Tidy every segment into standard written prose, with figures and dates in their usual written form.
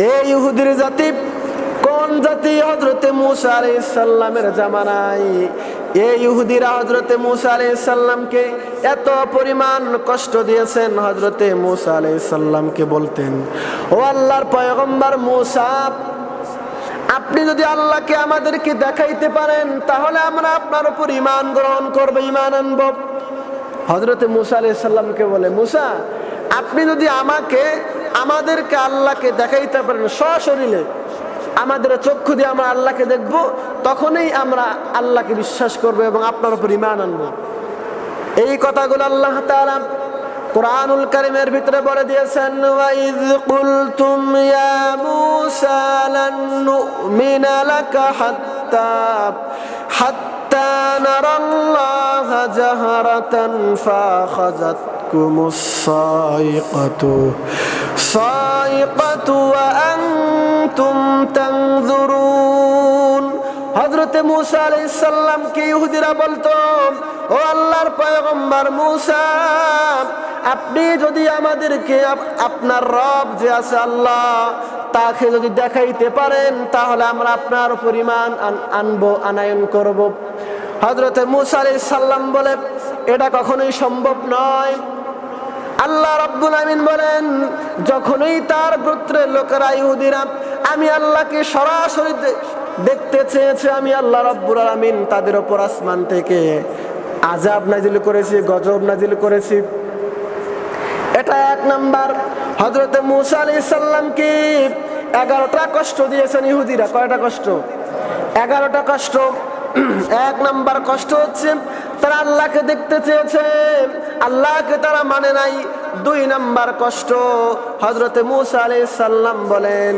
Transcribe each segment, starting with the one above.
এই ইহুদির জাতি কোন জাতি? হযরতে মূসা আলাইহিস সালামের জামানায় এই ইহুদিরা হযরতে মূসা আলাইহিস সালামকে এত পরিমাণ কষ্ট দিয়েছেন। হযরতে মূসা আলাইহিস সালামকে বলতেন, ও আল্লাহর পয়গম্বর মূসা, আপনি যদি আল্লাহকে আমাদেরকে দেখাইতে পারেন তাহলে আমরা আপনার উপর ঈমান গ্রহণ করব, ঈমান আনব। হযরতে মূসা আলাইহিস সালামকে বলে, মূসা, আপনি যদি আমাদেরকে আল্লাহকে দেখাইতে পারেন সশরীরে, আমাদের চক্ষু দিয়ে আমরা আল্লাহকে দেখব, তখনই আমরা আল্লাহকে বিশ্বাস করব এবং আপনার উপর ঈমান আনব। এই কথাগুলো আল্লাহ তাআলা কুরআনুল কারীমের ভিতরে বলে দিয়েছেন, ওয়া ইয কুলতুম ইয়া মূসা লান নুমিনা লাকা হাত্তা নারাল্লাহা জাহরাতান ফাখাযাতকুমুস সাইকাতু ওয়া আনতুম তানজুরুন। হযরতে মূসা আলাইহিস সালামকে ইহুদিরা বলতো, ও আল্লাহর পয়গম্বর মূসা, আপনি যদি আমাদেরকে আপনার রব যে আছে আল্লাহ, তাকে যদি দেখাইতে পারেন তাহলে আমরা আপনার উপর ঈমান আনয়ন করব। হযরতে মূসা আলাইহিস সালাম বলে, এটা কখনোই সম্ভব নয়। আল্লাহ রাব্বুল আমিন বলেন, যখনই তার গোত্রের লোকেরা ইহুদিরা আমি আল্লাহকে সরাসরি দেখতে চেয়েছে, আমি আল্লাহ রাব্বুল আমিন তাদের উপর আসমান থেকে আযাব নাজিল করেছি, গজব নাজিল করেছি। এটা এক নাম্বার। হযরতে মূসা আলাইহিস সালামকে 11টা কষ্ট দিয়েছেন ইহুদিরা। কয়টা কষ্ট? 11টা কষ্ট। এক নাম্বার কষ্ট হচ্ছে তারা আল্লাহকে দেখতে চেয়েছে, আল্লাহকে তারা মানে নাই। 2 নাম্বার কষ্ট, হযরতে মূসা আলাইহিস সালাম বলেন,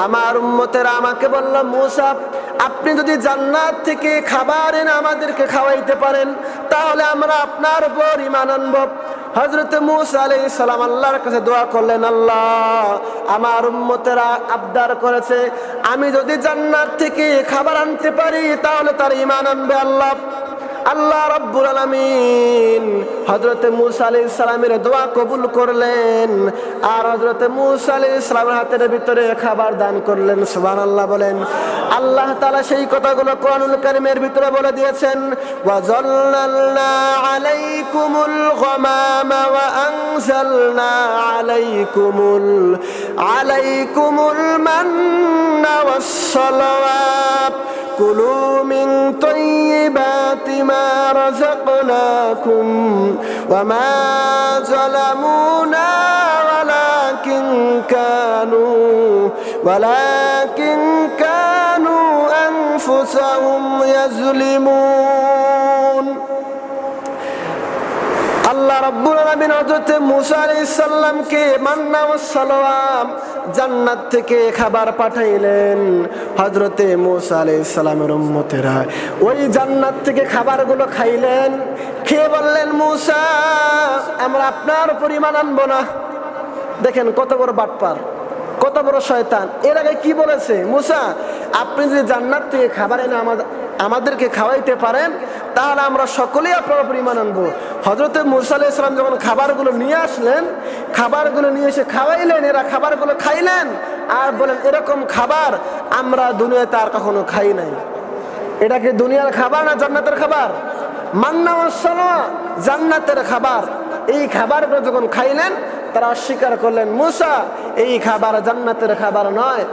আমার উম্মতেরা আমাকে বলল, মূসা, আপনি যদি জান্নাত থেকে খাবার এনে আমাদেরকে খাওয়াইতে পারেন তাহলে আমরা আপনার উপর ঈমান আনব। হযরতে মূসা আলাইহিস সালাম আল্লাহর কাছে দোয়া করলেন, আল্লাহ, আমার উম্মতেরা আবদার করেছে, আমি যদি জান্নাত থেকে খাবার আনতে পারি তাহলে তার ঈমান আনবে। আল্লাহ রাব্বুল আলামিন হযরতে মূসা আলাইহিস সালামের দোয়া কবুল করলেন আর হযরতে মূসা আলাইহিস সালামের হাতের ভিতরে খাবার দান করলেন। সুবহানাল্লাহ বলেন। আল্লাহ তাআলা সেই কথাগুলো কোরআনুল কারীমের ভিতরে বলে দিয়েছেন, ওয়া যাল্লালনা আলাইকুমুল গামামা ওয়া আনজালনা আলাইকুমুল মান্না ওয়াস সালাওয়াত কুলু মিন তাইয়্যিবাতি মা রাযাকনাকুম ওয়া মা যালামুনা ওয়ালাকিন কানু আনফুসাহুম ইয়াজলিমুন। আল্লাহ রাব্বুল আলামিন হযরত মূসা আলাইহিস সালামকে মান্না ওয়াস সালাওয়াত জান্নাত থেকে খাবার পাঠাইলেন। হযরতে মূসা আলাইহিস সালামের উম্মতেরা ওই জান্নাত থেকে খাবারগুলো খাইলেন, খেয়ে বললেন, মূসা, আমরা আপনার উপর ঈমান আনবো না। দেখেন কত বড় বাটপার, কত বড় শয়তান। এর আগে কি বলেছে, মূসা, আপনি যদি জান্নাত থেকে খাবার এনে আমাদেরকে খাওয়াইতে পারেন তাহলে আমরা সকলেই আপনার উপর ঈমান আনবো। হযরতে মূসা আলাইহিস সালাম যখন খাবারগুলো নিয়ে আসলেন, খাবারগুলো নিয়ে এসে খাওয়াইলেন, এরা খাবারগুলো খাইলেন আর বলেন, এরকম খাবার আমরা দুনিয়াতে আর কখনো খাই নাই। এটা কি দুনিয়ার খাবার না জান্নাতের খাবার? মান্না ওয়াস সালাওয়াত জান্নাতের খাবার। এই খাবারগুলো যখন খাইলেন তারা অস্বীকার করলেন, মূসা, এই খাবার জান্নাতের খাবার নয়।